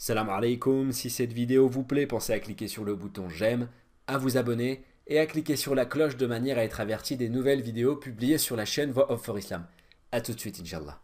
Salam alaikum, si cette vidéo vous plaît, pensez à cliquer sur le bouton j'aime, à vous abonner et à cliquer sur la cloche de manière à être averti des nouvelles vidéos publiées sur la chaîne Voix of for Islam. A tout de suite, Inch'Allah.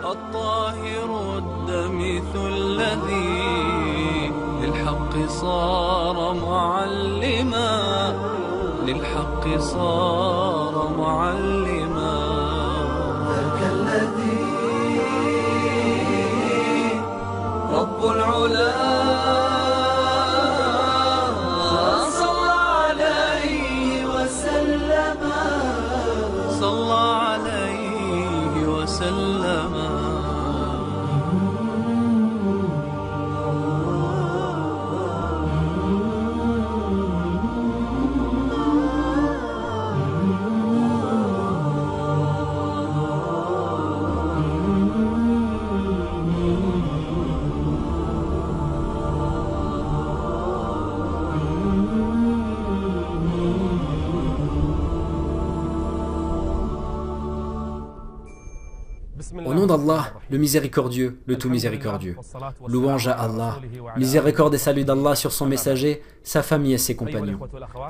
الطاهر الدمث الذي للحق صار معلما للحق صار معلما ذاك الذي رب العلا صلى عليه وسلم صلى عليه وسلم. Au nom d'Allah, le miséricordieux, le tout miséricordieux. Louange à Allah, miséricorde et salut d'Allah sur son messager, sa famille et ses compagnons.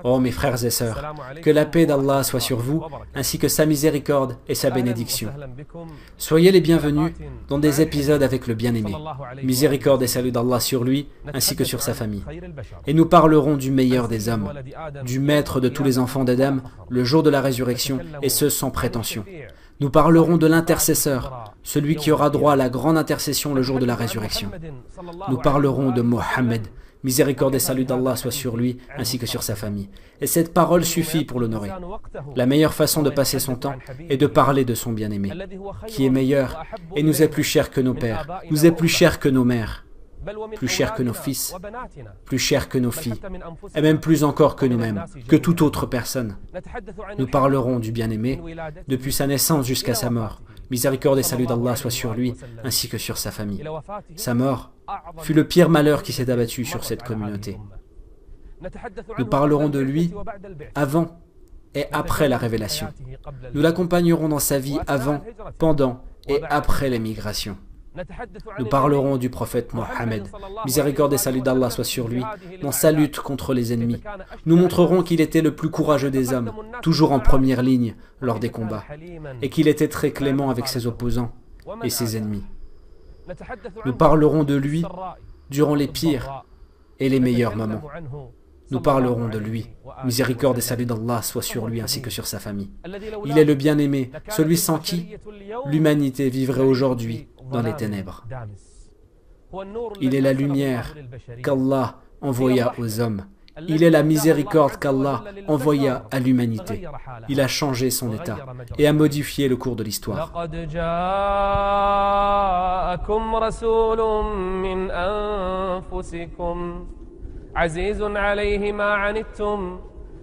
Oh mes frères et sœurs, que la paix d'Allah soit sur vous, ainsi que sa miséricorde et sa bénédiction. Soyez les bienvenus dans des épisodes avec le bien-aimé. Miséricorde et salut d'Allah sur lui, ainsi que sur sa famille. Et nous parlerons du meilleur des hommes, du maître de tous les enfants d'Adam, le jour de la résurrection, et ce sans prétention. Nous parlerons de l'intercesseur, celui qui aura droit à la grande intercession le jour de la résurrection. Nous parlerons de Mohammed, miséricorde et salut d'Allah soit sur lui ainsi que sur sa famille. Et cette parole suffit pour l'honorer. La meilleure façon de passer son temps est de parler de son bien-aimé, qui est meilleur et nous est plus cher que nos pères, nous est plus cher que nos mères, plus cher que nos fils, plus cher que nos filles, et même plus encore que nous-mêmes, que toute autre personne. Nous parlerons du bien-aimé, depuis sa naissance jusqu'à sa mort. Miséricorde et salut d'Allah soit sur lui, ainsi que sur sa famille. Sa mort fut le pire malheur qui s'est abattu sur cette communauté. Nous parlerons de lui avant et après la révélation. Nous l'accompagnerons dans sa vie avant, pendant et après l'émigration. Nous parlerons du prophète Mohammed, miséricorde et salut d'Allah soit sur lui, dans sa lutte contre les ennemis. Nous montrerons qu'il était le plus courageux des hommes, toujours en première ligne lors des combats, et qu'il était très clément avec ses opposants et ses ennemis. Nous parlerons de lui durant les pires et les meilleurs moments. Nous parlerons de lui, miséricorde et salut d'Allah soit sur lui ainsi que sur sa famille. Il est le bien-aimé, celui sans qui l'humanité vivrait aujourd'hui dans les ténèbres. Il est la lumière qu'Allah envoya aux hommes. Il est la miséricorde qu'Allah envoya à l'humanité. Il a changé son état et a modifié le cours de l'histoire. عزيز عليه ما عنتم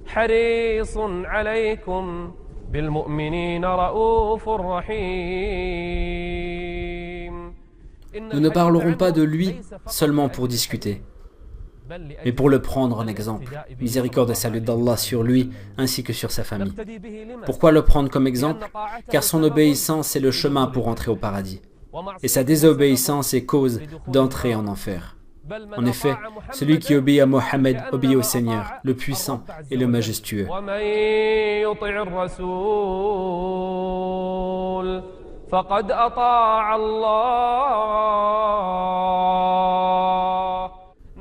حريص عليكم بالمؤمنين رؤوف رحيم. Nous ne parlerons pas de lui seulement pour discuter, mais pour le prendre en exemple. Miséricorde et salut d'Allah sur lui ainsi que sur sa famille. Pourquoi le prendre comme exemple? Car son obéissance est le chemin pour entrer au paradis, et sa désobéissance est cause d'entrer en enfer. En effet, celui qui obéit à Mohammed obéit au Seigneur, le puissant et le majestueux.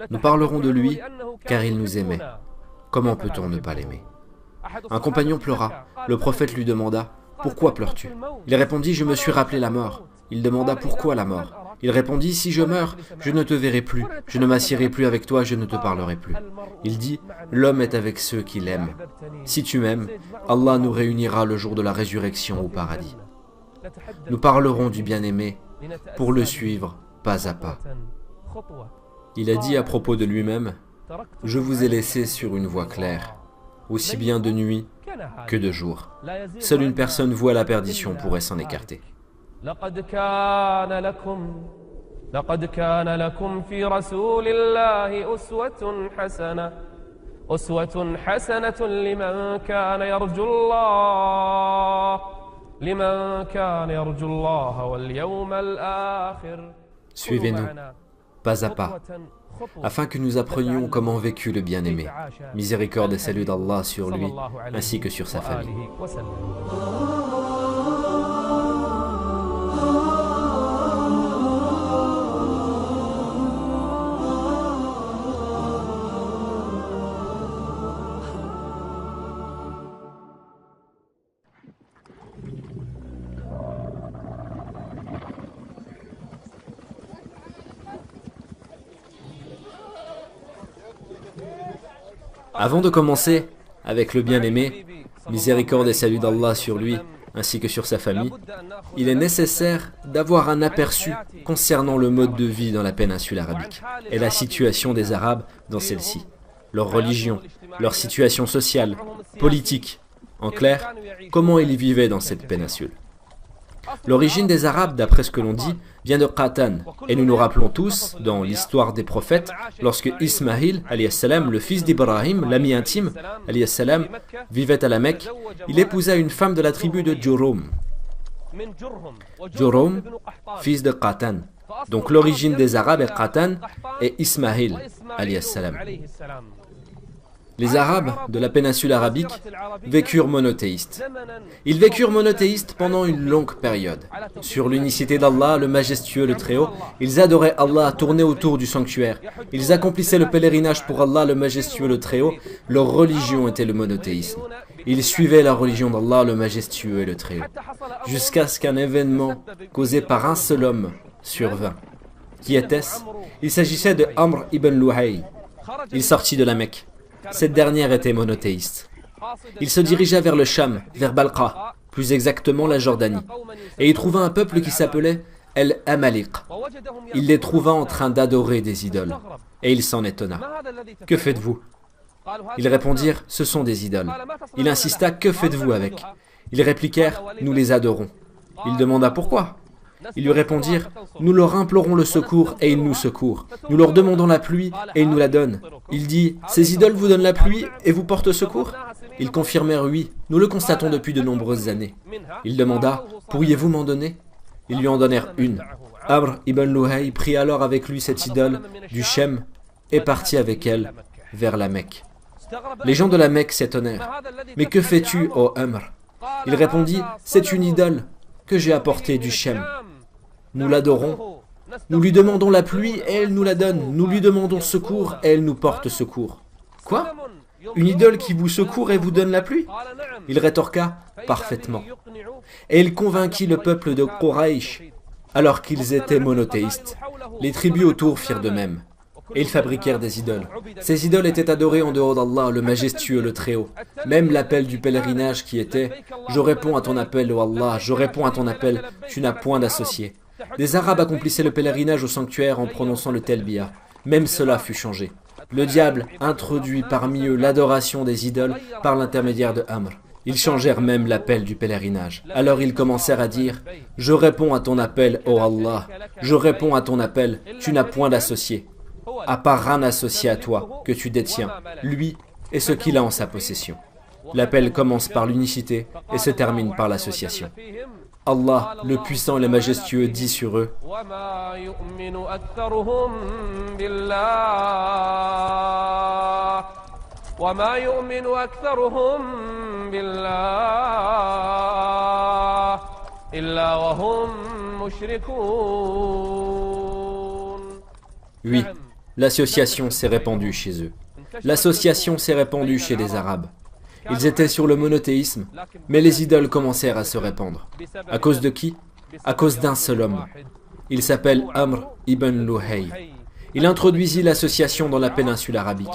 Nous parlerons de lui car il nous aimait. Comment peut-on ne pas l'aimer? Un compagnon pleura. Le prophète lui demanda « Pourquoi pleures-tu » Il répondit « Je me suis rappelé la mort ». Il demanda « Pourquoi la mort » Il répondit « Si je meurs, je ne te verrai plus, je ne m'assierai plus avec toi, je ne te parlerai plus. » Il dit « L'homme est avec ceux qui l'aiment. Si tu m'aimes, Allah nous réunira le jour de la résurrection au paradis. » Nous parlerons du bien-aimé pour le suivre pas à pas. Il a dit à propos de lui-même « Je vous ai laissé sur une voie claire, aussi bien de nuit que de jour. Seule une personne vouée à la perdition pourrait s'en écarter. لقد كان لكم لقد كان لكم في رسول الله أسوة حسنة لمن كان يرجو الله واليوم الآخر. Suivez-nous, pas à pas, afin que nous apprenions comment vécut le bien-aimé. Miséricorde et salut d'Allah sur lui, ainsi que sur sa famille. Avant de commencer avec le bien-aimé, miséricorde et salut d'Allah sur lui ainsi que sur sa famille, il est nécessaire d'avoir un aperçu concernant le mode de vie dans la péninsule arabique et la situation des Arabes dans celle-ci, leur religion, leur situation sociale, politique, en clair, comment ils vivaient dans cette péninsule. L'origine des Arabes, d'après ce que l'on dit, vient de Qatan, et nous nous rappelons tous, dans l'histoire des prophètes, lorsque Ismaïl, le fils d'Ibrahim, l'ami intime, vivait à la Mecque, il épousa une femme de la tribu de Jurhum. Jurhum, fils de Qatan. Donc l'origine des Arabes est Qatan et Ismaïl, salam. Les Arabes de la péninsule arabique vécurent monothéistes. Ils vécurent monothéistes pendant une longue période. Sur l'unicité d'Allah, le majestueux, le Très-Haut, ils adoraient Allah, tournaient autour du sanctuaire. Ils accomplissaient le pèlerinage pour Allah, le majestueux, le Très-Haut. Leur religion était le monothéisme. Ils suivaient la religion d'Allah, le majestueux et le Très-Haut. Jusqu'à ce qu'un événement causé par un seul homme survint. Qui était-ce? Il s'agissait de Amr ibn Luhay. Il sortit de la Mecque. Cette dernière était monothéiste. Il se dirigea vers le Cham, vers Balqa, plus exactement la Jordanie, et il trouva un peuple qui s'appelait El Amaliq. Il les trouva en train d'adorer des idoles, et il s'en étonna. « Que faites-vous » Ils répondirent « Ce sont des idoles ». Il insista « Que faites-vous avec » Ils répliquèrent « Nous les adorons ». Il demanda « Pourquoi » Ils lui répondirent « Nous leur implorons le secours et ils nous secourent. Nous leur demandons la pluie et ils nous la donnent. » Il dit « Ces idoles vous donnent la pluie et vous portent secours ?» Ils confirmèrent « Oui, nous le constatons depuis de nombreuses années. » Il demanda « Pourriez-vous m'en donner ?» Ils lui en donnèrent une. Amr ibn Luhay prit alors avec lui cette idole du Shem et partit avec elle vers la Mecque. Les gens de la Mecque s'étonnèrent. « Mais que fais-tu, ô Amr » Il répondit « C'est une idole que j'ai apportée du Shem. Nous l'adorons, nous lui demandons la pluie et elle nous la donne, nous lui demandons secours et elle nous porte secours. Quoi? Une idole qui vous secourt et vous donne la pluie? Il rétorqua, parfaitement. Et il convainquit le peuple de Quraysh, alors qu'ils étaient monothéistes. Les tribus autour firent de même. Et ils fabriquèrent des idoles. Ces idoles étaient adorées en dehors d'Allah, le majestueux, le Très-Haut. Même l'appel du pèlerinage qui était « Je réponds à ton appel, ô Allah, je réponds à ton appel, tu n'as point d'associé. » Les Arabes accomplissaient le pèlerinage au sanctuaire en prononçant le Talbiya. Même cela fut changé. Le diable introduit parmi eux l'adoration des idoles par l'intermédiaire de Amr. Ils changèrent même l'appel du pèlerinage. Alors ils commencèrent à dire « Je réponds à ton appel, ô Allah. Je réponds à ton appel, tu n'as point d'associé. À part un associé à toi que tu détiens, lui et ce qu'il a en sa possession. » L'appel commence par l'unicité et se termine par l'association. Allah, le puissant et le majestueux, dit sur eux Oui, l'association s'est répandue chez eux. L'association s'est répandue chez les Arabes. Ils étaient sur le monothéisme, mais les idoles commencèrent à se répandre. À cause de qui? À cause d'un seul homme. Il s'appelle Amr ibn Luhay. Il introduisit l'association dans la péninsule arabique.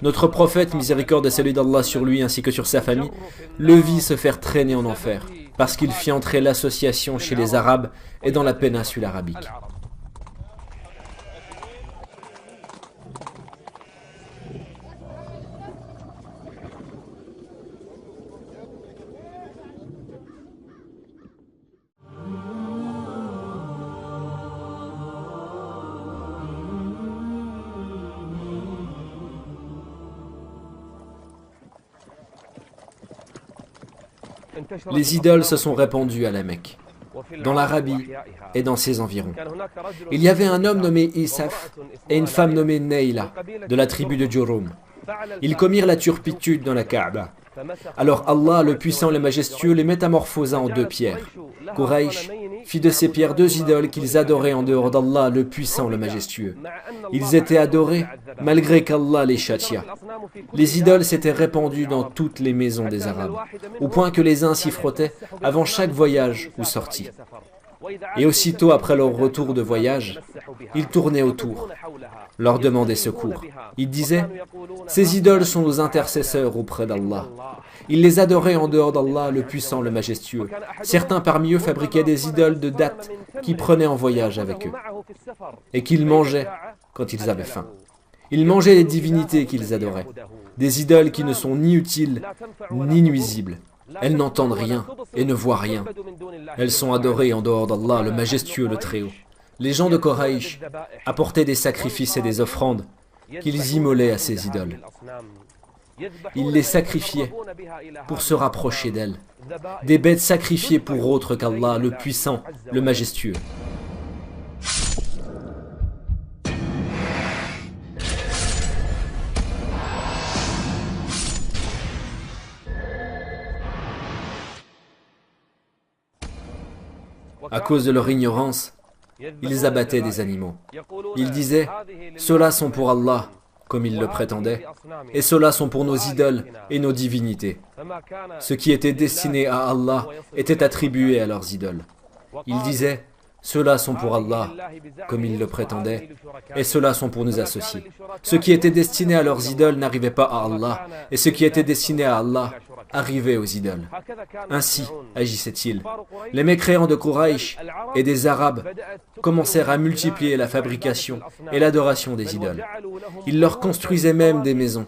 Notre prophète, miséricorde et salut d'Allah sur lui ainsi que sur sa famille, le vit se faire traîner en enfer, parce qu'il fit entrer l'association chez les Arabes et dans la péninsule arabique. Les idoles se sont répandues à la Mecque, dans l'Arabie et dans ses environs. Il y avait un homme nommé Isaf et une femme nommée Neila, de la tribu de Jurhum. Ils commirent la turpitude dans la Kaaba. Alors Allah, le puissant, le majestueux, les métamorphosa en deux pierres. Quraysh fit de ces pierres deux idoles qu'ils adoraient en dehors d'Allah, le puissant, le majestueux. Ils étaient adorés malgré qu'Allah les châtia. Les idoles s'étaient répandues dans toutes les maisons des Arabes, au point que les uns s'y frottaient avant chaque voyage ou sortie. Et aussitôt après leur retour de voyage, ils tournaient autour, leur demandaient secours. Ils disaient, « Ces idoles sont nos intercesseurs auprès d'Allah. » Ils les adoraient en dehors d'Allah, le puissant, le majestueux. Certains parmi eux fabriquaient des idoles de dattes qu'ils prenaient en voyage avec eux et qu'ils mangeaient quand ils avaient faim. Ils mangeaient les divinités qu'ils adoraient, des idoles qui ne sont ni utiles ni nuisibles. Elles n'entendent rien et ne voient rien. Elles sont adorées en dehors d'Allah, le majestueux, le Très-Haut. Les gens de Quraysh apportaient des sacrifices et des offrandes qu'ils immolaient à ces idoles. Ils les sacrifiaient pour se rapprocher d'elles. Des bêtes sacrifiées pour autre qu'Allah, le puissant, le majestueux. À cause de leur ignorance, ils abattaient des animaux. Ils disaient, « Ceux-là sont pour Allah », comme ils le prétendaient, et ceux-là sont pour nos idoles et nos divinités. Ce qui était destiné à Allah était attribué à leurs idoles. Ils disaient, ceux-là sont pour Allah, comme ils le prétendaient, et ceux-là sont pour nos associés. Ce qui était destiné à leurs idoles n'arrivait pas à Allah, et ce qui était destiné à Allah arrivait aux idoles. Ainsi agissaient-ils. Les mécréants de Quraysh et des Arabes commencèrent à multiplier la fabrication et l'adoration des idoles. Ils leur construisaient même des maisons.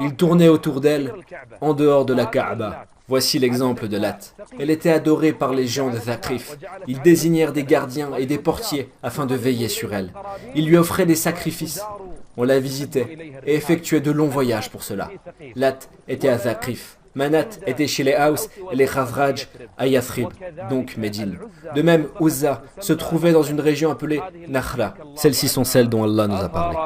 Ils tournaient autour d'elles, en dehors de la Kaaba. Voici l'exemple de Lat. Elle était adorée par les gens de Thaqif. Ils désignèrent des gardiens et des portiers afin de veiller sur elle. Ils lui offraient des sacrifices. On la visitait et effectuait de longs voyages pour cela. Lat était à Thaqif. Manat était chez les Haus et les Khazraj à Yathrib, donc Médine. De même, Uzza se trouvait dans une région appelée Nakhla. Celles-ci sont celles dont Allah nous a parlé.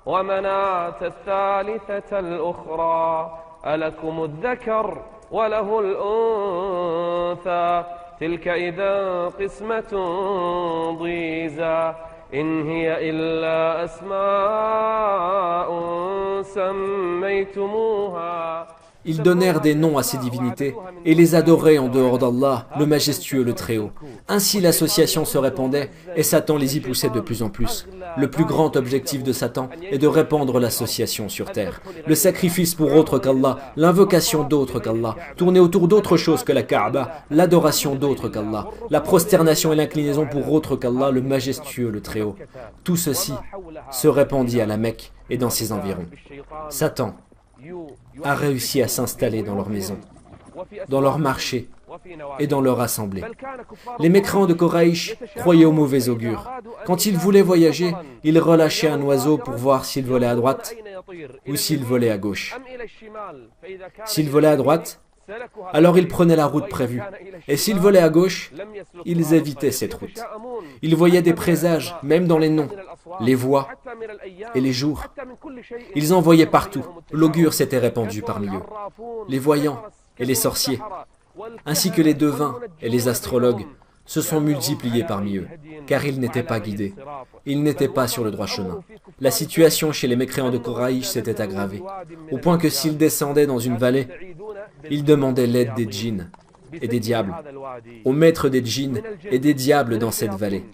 ومناة الثالثة الأخرى ألكم الذكر وله الأنثى تلك إذا قسمة ضيزى إن هي إلا أسماء سميتموها. Ils donnèrent des noms à ces divinités et les adoraient en dehors d'Allah, le majestueux, le Très-Haut. Ainsi l'association se répandait et Satan les y poussait de plus en plus. Le plus grand objectif de Satan est de répandre l'association sur terre. Le sacrifice pour autre qu'Allah, l'invocation d'autre qu'Allah, tourner autour d'autre chose que la Kaaba, l'adoration d'autre qu'Allah, la prosternation et l'inclinaison pour autre qu'Allah, le majestueux, le Très-Haut. Tout ceci se répandit à la Mecque et dans ses environs. Satan a réussi à s'installer dans leurs maisons, dans leurs marchés et dans leur assemblée. Les mécréants de Quraysh croyaient au mauvais augure. Quand ils voulaient voyager, ils relâchaient un oiseau pour voir s'il volait à droite ou s'il volait à gauche. S'il volait à droite, alors ils prenaient la route prévue. Et s'ils volaient à gauche, ils évitaient cette route. Ils voyaient des présages, même dans les noms, les voies et les jours. Ils en voyaient partout. L'augure s'était répandu parmi eux. Les voyants et les sorciers, ainsi que les devins et les astrologues, se sont multipliés parmi eux, car ils n'étaient pas guidés. Ils n'étaient pas sur le droit chemin. La situation chez les mécréants de Quraysh s'était aggravée, au point que s'ils descendaient dans une vallée, ils demandaient l'aide des djinns et des diables, aux maîtres des djinns et des diables dans cette vallée.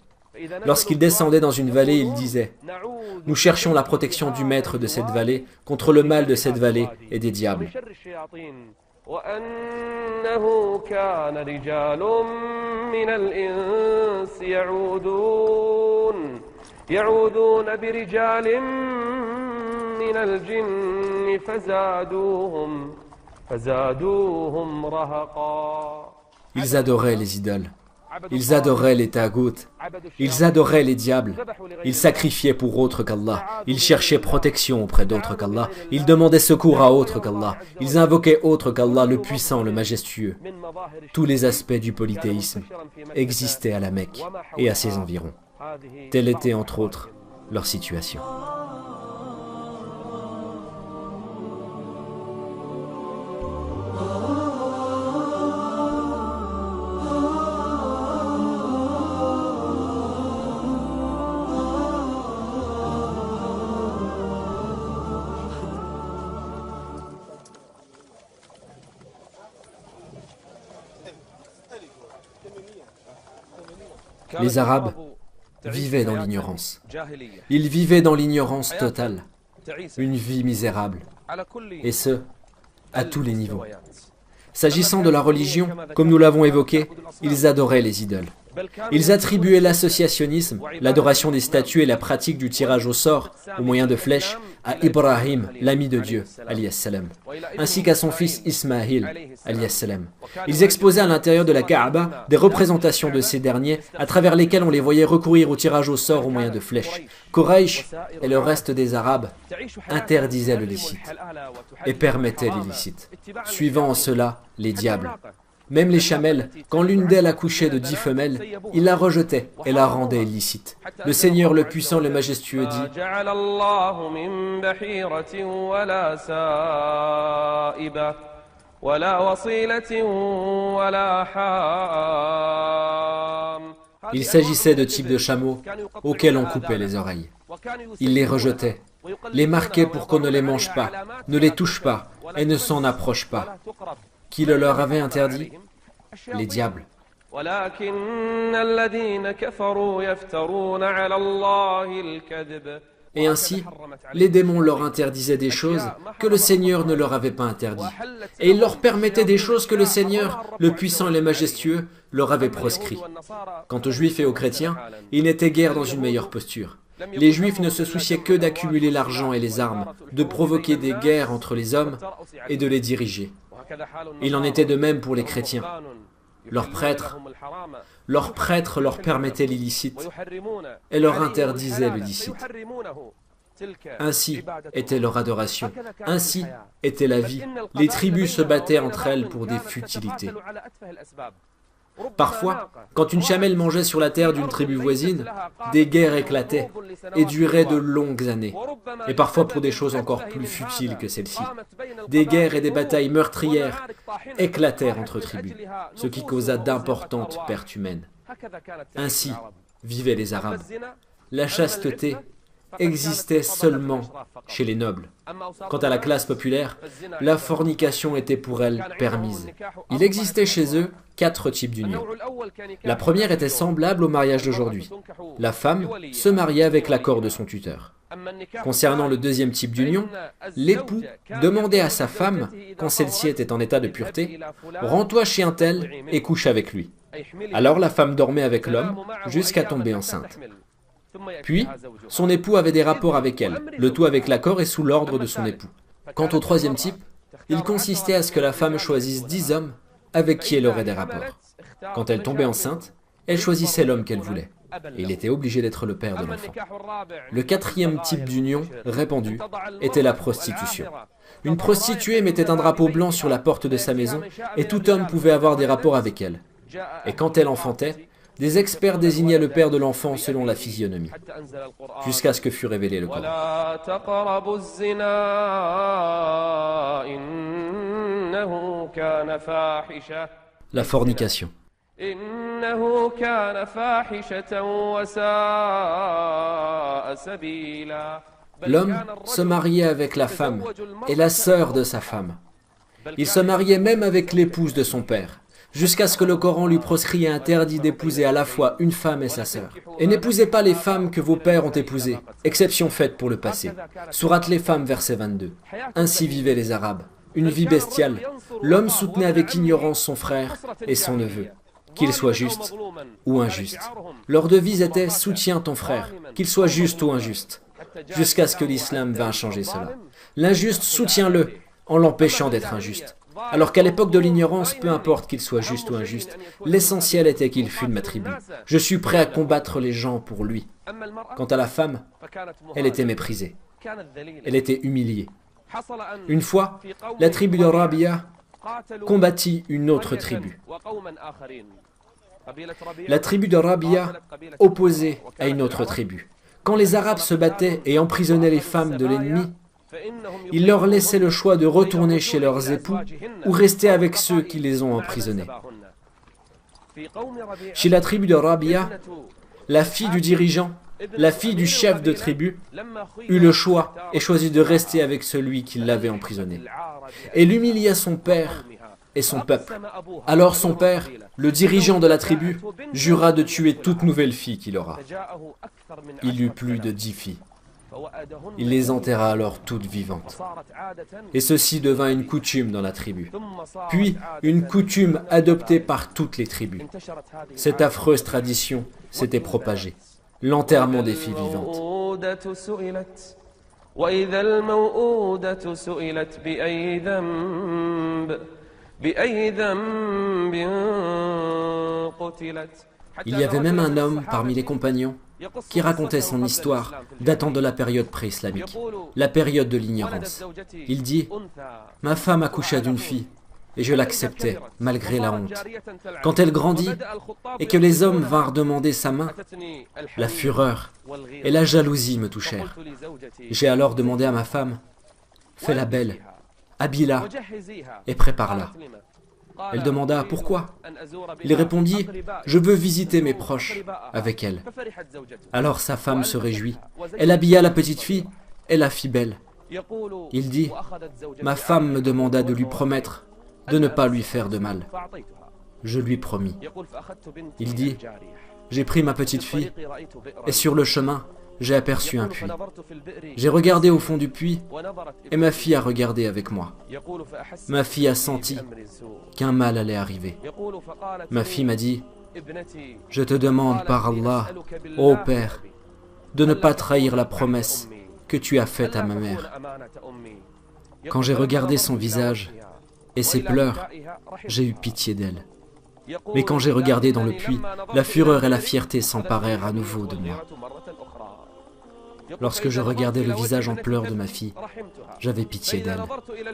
Lorsqu'ils descendaient dans une vallée, ils disaient « Nous cherchons la protection du maître de cette vallée contre le mal de cette vallée et des diables. » وأنه كان رجال من الإنس يعودون برجال من الجن فزادوهم رهقا. Ils adoraient les idoles. Ils adoraient les tagoutes Ils adoraient les diables. Ils sacrifiaient pour autre qu'Allah. Ils cherchaient protection auprès d'autre qu'Allah. Ils demandaient secours à autre qu'Allah. Ils invoquaient autre qu'Allah, le puissant, le majestueux. Tous les aspects du polythéisme existaient à la Mecque et à ses environs. Telle était entre autres leur situation. Les Arabes vivaient dans l'ignorance. Ils vivaient dans l'ignorance totale, une vie misérable, et ce, à tous les niveaux. S'agissant de la religion, comme nous l'avons évoqué, ils adoraient les idoles. Ils attribuaient l'associationnisme, l'adoration des statues et la pratique du tirage au sort, au moyen de flèches, à Ibrahim, l'ami de Dieu, alayhi salam, ainsi qu'à son fils Ismaïl, alayhi salam. Ils exposaient à l'intérieur de la Kaaba des représentations de ces derniers, à travers lesquelles on les voyait recourir au tirage au sort au moyen de flèches. Quraysh et le reste des Arabes interdisaient le licite et permettaient l'illicite, suivant en cela les diables. Même les chamelles, quand l'une d'elles accouchait de 10 femelles, il la rejetait et la rendait illicite. Le Seigneur le puissant, le majestueux dit: il s'agissait de types de chameaux auxquels on coupait les oreilles. Il les rejetait, les marquait pour qu'on ne les mange pas, ne les touche pas et ne s'en approche pas. Qui le leur avait interdit? Les diables. Et ainsi, les démons leur interdisaient des choses que le Seigneur ne leur avait pas interdites. Et ils leur permettaient des choses que le Seigneur, le puissant et le majestueux, leur avait proscrites. Quant aux Juifs et aux chrétiens, ils n'étaient guère dans une meilleure posture. Les Juifs ne se souciaient que d'accumuler l'argent et les armes, de provoquer des guerres entre les hommes et de les diriger. Il en était de même pour les chrétiens. Leurs prêtres leur permettaient l'illicite et leur interdisaient le licite. Ainsi était leur adoration, ainsi était la vie. Les tribus se battaient entre elles pour des futilités. Parfois, quand une chamelle mangeait sur la terre d'une tribu voisine, des guerres éclataient et duraient de longues années, et parfois pour des choses encore plus futiles que celles-ci. Des guerres et des batailles meurtrières éclatèrent entre tribus, ce qui causa d'importantes pertes humaines. Ainsi vivaient les Arabes. La chasteté existait seulement chez les nobles. Quant à la classe populaire, la fornication était pour elle permise. Il existait chez eux 4 types d'unions. La première était semblable au mariage d'aujourd'hui. La femme se mariait avec l'accord de son tuteur. Concernant le deuxième type d'union, l'époux demandait à sa femme, quand celle-ci était en état de pureté, « Rends-toi chez un tel et couche avec lui ». Alors la femme dormait avec l'homme jusqu'à tomber enceinte. Puis, son époux avait des rapports avec elle, le tout avec l'accord et sous l'ordre de son époux. Quant au troisième type, il consistait à ce que la femme choisisse 10 hommes avec qui elle aurait des rapports. Quand elle tombait enceinte, elle choisissait l'homme qu'elle voulait. Et il était obligé d'être le père de l'enfant. Le quatrième type d'union répandue était la prostitution. Une prostituée mettait un drapeau blanc sur la porte de sa maison et tout homme pouvait avoir des rapports avec elle. Et quand elle enfantait, des experts désignaient le père de l'enfant selon la physionomie, jusqu'à ce que fut révélé le Coran. La fornication. L'homme se mariait avec la femme et la sœur de sa femme. Il se mariait même avec l'épouse de son père, jusqu'à ce que le Coran lui proscrit et interdit d'épouser à la fois une femme et sa sœur. Et n'épousez pas les femmes que vos pères ont épousées, exception faite pour le passé. Sourate les femmes, verset 22. Ainsi vivaient les Arabes, une vie bestiale. L'homme soutenait avec ignorance son frère et son neveu, qu'il soit juste ou injuste. Leur devise était « soutiens ton frère, qu'il soit juste ou injuste », jusqu'à ce que l'islam vint changer cela. L'injuste, soutiens-le, en l'empêchant d'être injuste. Alors qu'à l'époque de l'ignorance, peu importe qu'il soit juste ou injuste, l'essentiel était qu'il fût de ma tribu. Je suis prêt à combattre les gens pour lui. Quant à la femme, elle était méprisée. Elle était humiliée. Une fois, la tribu de Rabia combattit une autre tribu. La tribu de Rabia opposée à une autre tribu. Quand les Arabes se battaient et emprisonnaient les femmes de l'ennemi, ils leur laissaient le choix de retourner chez leurs époux ou rester avec ceux qui les ont emprisonnés. Chez la tribu de Rabia, la fille du dirigeant, la fille du chef de tribu, eut le choix et choisit de rester avec celui qui l'avait emprisonné. Elle humilia son père et son peuple. Alors son père, le dirigeant de la tribu, jura de tuer toute nouvelle fille qu'il aura. Il eut plus de 10 filles. Il les enterra alors toutes vivantes. Et ceci devint une coutume dans la tribu. Puis, une coutume adoptée par toutes les tribus. Cette affreuse tradition s'était propagée. L'enterrement des filles vivantes. Il y avait même un homme parmi les compagnons qui racontait son histoire datant de la période pré-islamique, la période de l'ignorance. Il dit « Ma femme accoucha d'une fille, et je l'acceptais, malgré la honte. Quand elle grandit, et que les hommes vinrent demander sa main, la fureur et la jalousie me touchèrent. J'ai alors demandé à ma femme « Fais-la belle, habille-la et prépare-la. » Elle demanda « Pourquoi ?» Il répondit « Je veux visiter mes proches avec elle. » Alors sa femme se réjouit. Elle habilla la petite fille et la fit belle. Il dit « Ma femme me demanda de lui promettre de ne pas lui faire de mal. Je lui promis. » Il dit « J'ai pris ma petite fille et sur le chemin, j'ai aperçu un puits. J'ai regardé au fond du puits et ma fille a regardé avec moi. Ma fille a senti qu'un mal allait arriver. Ma fille m'a dit « Je te demande par Allah, ô Père, de ne pas trahir la promesse que tu as faite à ma mère. » Quand j'ai regardé son visage et ses pleurs, j'ai eu pitié d'elle. Mais quand j'ai regardé dans le puits, la fureur et la fierté s'emparèrent à nouveau de moi. Lorsque je regardais le visage en pleurs de ma fille, j'avais pitié d'elle.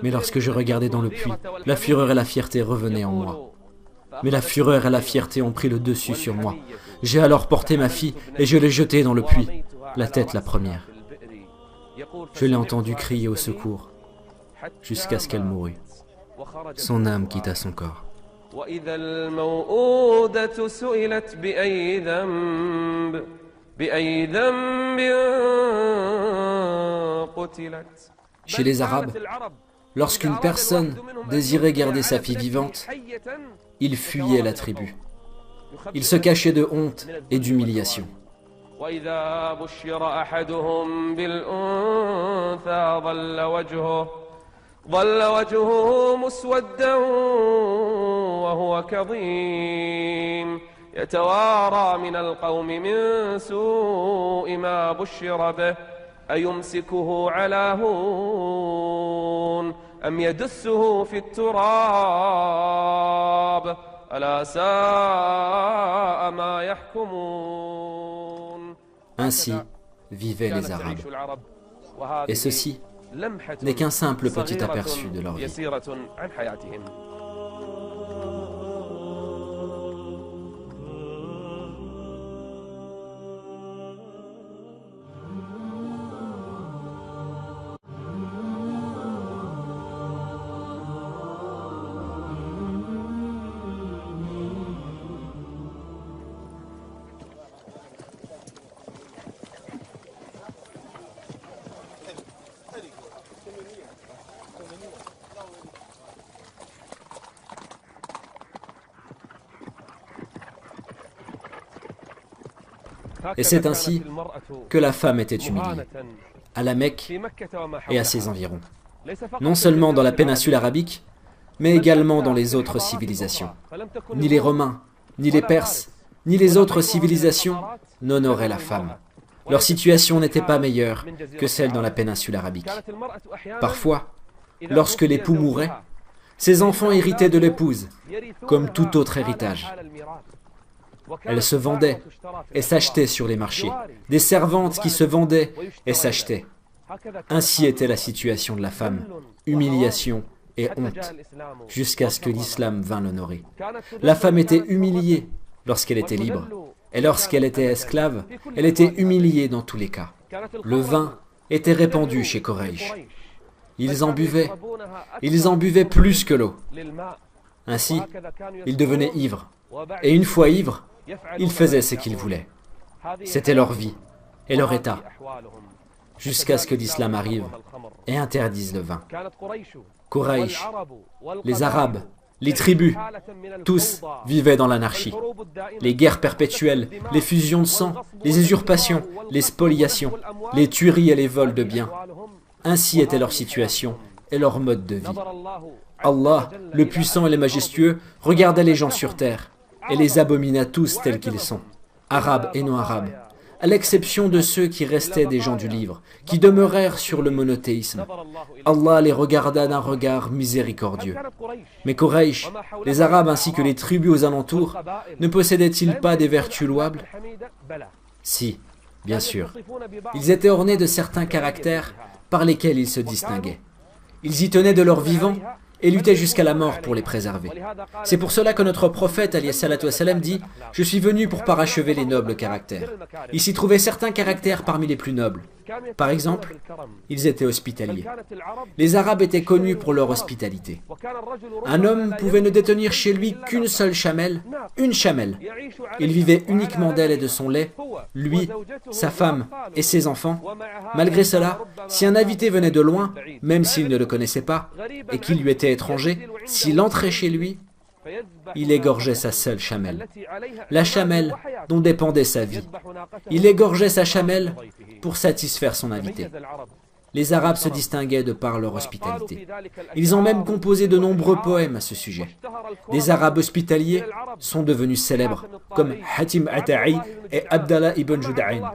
Mais lorsque je regardais dans le puits, la fureur et la fierté revenaient en moi. Mais la fureur et la fierté ont pris le dessus sur moi. J'ai alors porté ma fille et je l'ai jetée dans le puits, la tête la première. Je l'ai entendue crier au secours, jusqu'à ce qu'elle mourût. Son âme quitta son corps. Chez les Arabes, lorsqu'une personne désirait garder sa fille vivante, il fuyait la tribu. Il se cachait de honte et d'humiliation. يتوارى من القوم من سوء ما بشر به أيمسكه على هون أم يدسه في التراب ألا ساء ما يحكمون. Ainsi vivaient les Arabes. Et ceci n'est qu'un simple petit aperçu de leur vie. Et c'est ainsi que la femme était humiliée, à la Mecque et à ses environs. Non seulement dans la péninsule arabique, mais également dans les autres civilisations. Ni les Romains, ni les Perses, ni les autres civilisations n'honoraient la femme. Leur situation n'était pas meilleure que celle dans la péninsule arabique. Parfois, lorsque l'époux mourait, Ses enfants héritaient de l'épouse, comme tout autre héritage. Elle se vendait et s'achetait sur les marchés, des servantes qui se vendaient et s'achetaient. Ainsi était la situation de la femme, humiliation et honte, jusqu'à ce que l'islam vint l'honorer. La femme était humiliée lorsqu'elle était libre, et lorsqu'elle était esclave, elle était humiliée dans tous les cas. Le vin était répandu chez Quraysh. Ils en buvaient plus que l'eau. Ainsi, ils devenaient ivres, et une fois ivres, ils faisaient ce qu'ils voulaient. C'était leur vie et leur état, jusqu'à ce que l'islam arrive et interdise le vin. Quraysh, les Arabes, les tribus, tous vivaient dans l'anarchie. Les guerres perpétuelles, les fusions de sang, les usurpations, les spoliations, les tueries et les vols de biens. Ainsi était leur situation et leur mode de vie. Allah, le puissant et le majestueux, regardait les gens sur terre et les abomina tous tels qu'ils sont, arabes et non-arabes, à l'exception de ceux qui restaient des gens du livre, qui demeurèrent sur le monothéisme. Allah les regarda d'un regard miséricordieux. Mais Quraysh, les Arabes ainsi que les tribus aux alentours, ne possédaient-ils pas des vertus louables? Si, bien sûr. Ils étaient ornés de certains caractères par lesquels ils se distinguaient. Ils y tenaient de leur vivant et luttaient jusqu'à la mort pour les préserver. C'est pour cela que notre prophète alayhi salatu wassalam dit « Je suis venu pour parachever les nobles caractères ». Il s'y trouvait certains caractères parmi les plus nobles. Par exemple, ils étaient hospitaliers. Les Arabes étaient connus pour leur hospitalité. Un homme pouvait ne détenir chez lui qu'une seule chamelle, une chamelle. Il vivait uniquement d'elle et de son lait, lui, sa femme et ses enfants. Malgré cela, si un invité venait de loin, même s'il ne le connaissait pas, et qu'il lui était étranger, s'il entrait chez lui, il égorgeait sa seule chamelle, la chamelle dont dépendait sa vie. Il égorgeait sa chamelle pour satisfaire son invité. Les Arabes se distinguaient de par leur hospitalité. Ils ont même composé de nombreux poèmes à ce sujet. Des Arabes hospitaliers sont devenus célèbres, comme Hatim Ata'i et Abdallah ibn Jud'ain.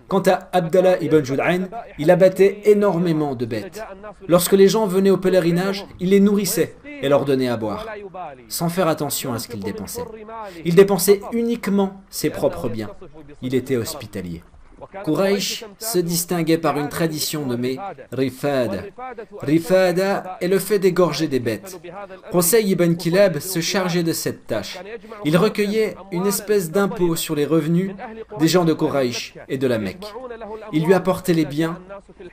Quant à Abdallah ibn Jud'ain, il abattait énormément de bêtes. Lorsque les gens venaient au pèlerinage, il les nourrissait et leur donnait à boire, sans faire attention à ce qu'il dépensait. Il dépensait uniquement ses propres biens. Il était hospitalier. Quraysh se distinguait par une tradition nommée Rifada. Rifada est le fait d'égorger des bêtes. Qusay ibn Kilab se chargeait de cette tâche. Il recueillait une espèce d'impôt sur les revenus des gens de Quraysh et de la Mecque. Il lui apportait les biens,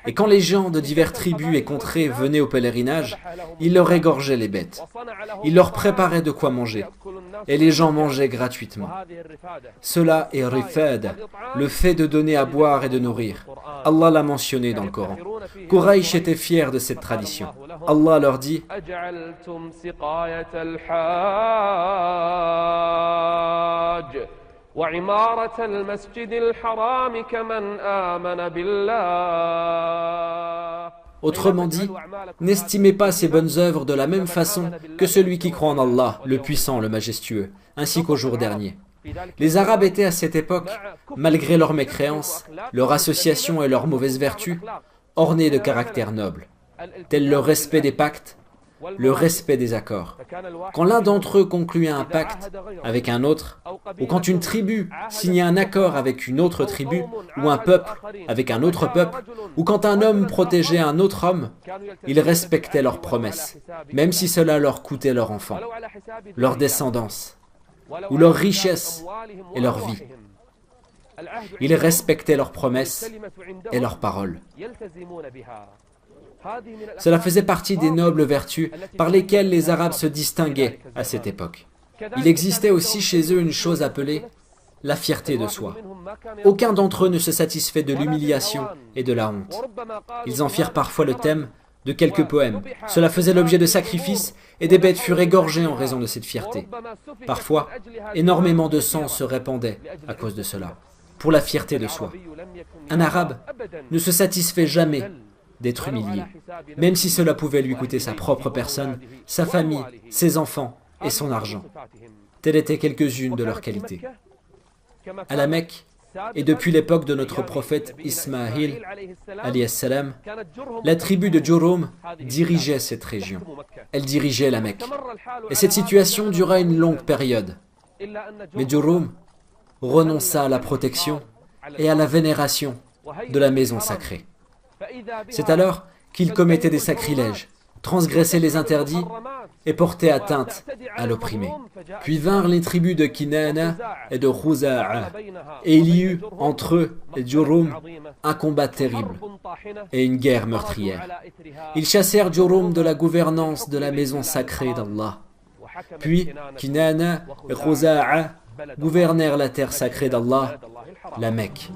et quand les gens de diverses tribus et contrées venaient au pèlerinage, il leur égorgeait les bêtes. Il leur préparait de quoi manger, et les gens mangeaient gratuitement. Cela est Rifada, le fait de donner à boire et de nourrir. Allah l'a mentionné dans le Coran. Quraysh était fier de cette tradition. Allah leur dit Autrement dit, n'estimez pas ces bonnes œuvres de la même façon que celui qui croit en Allah, le puissant, le majestueux, ainsi qu'au jour dernier. Les Arabes étaient à cette époque, malgré leur mécréance, leur association et leurs mauvaises vertus, ornés de caractères nobles, tels le respect des pactes, le respect des accords. Quand l'un d'entre eux concluait un pacte avec un autre, ou quand une tribu signait un accord avec une autre tribu, ou un peuple avec un autre peuple, ou quand un homme protégeait un autre homme, ils respectaient leurs promesses, même si cela leur coûtait leur enfant, leur descendance, ou leur richesse et leur vie. Ils respectaient leurs promesses et leurs paroles. Cela faisait partie des nobles vertus par lesquelles les Arabes se distinguaient à cette époque. Il existait aussi chez eux une chose appelée la fierté de soi. Aucun d'entre eux ne se satisfait de l'humiliation et de la honte. Ils en firent parfois le thème de quelques poèmes. Cela faisait l'objet de sacrifices et des bêtes furent égorgées en raison de cette fierté. Parfois, énormément de sang se répandait à cause de cela, pour la fierté de soi. Un Arabe ne se satisfait jamais d'être humilié, même si cela pouvait lui coûter sa propre personne, sa famille, ses enfants et son argent. Telles étaient quelques-unes de leurs qualités. À la Mecque, Et depuis l'époque de notre prophète Ismaïl, alayhi salam, la tribu de Jurhum dirigeait cette région. Elle dirigeait la Mecque. Et cette situation dura une longue période. Mais Jurhum renonça à la protection et à la vénération de la maison sacrée. C'est alors qu'il commettait des sacrilèges, transgressait les interdits et portait atteinte à l'opprimé. Puis vinrent les tribus de Kinana et de Khuza'a, et il y eut entre eux et Jurhum un combat terrible et une guerre meurtrière. Ils chassèrent Jurhum de la gouvernance de la maison sacrée d'Allah. Puis Kinana et Khuza'a gouvernèrent la terre sacrée d'Allah, la Mecque.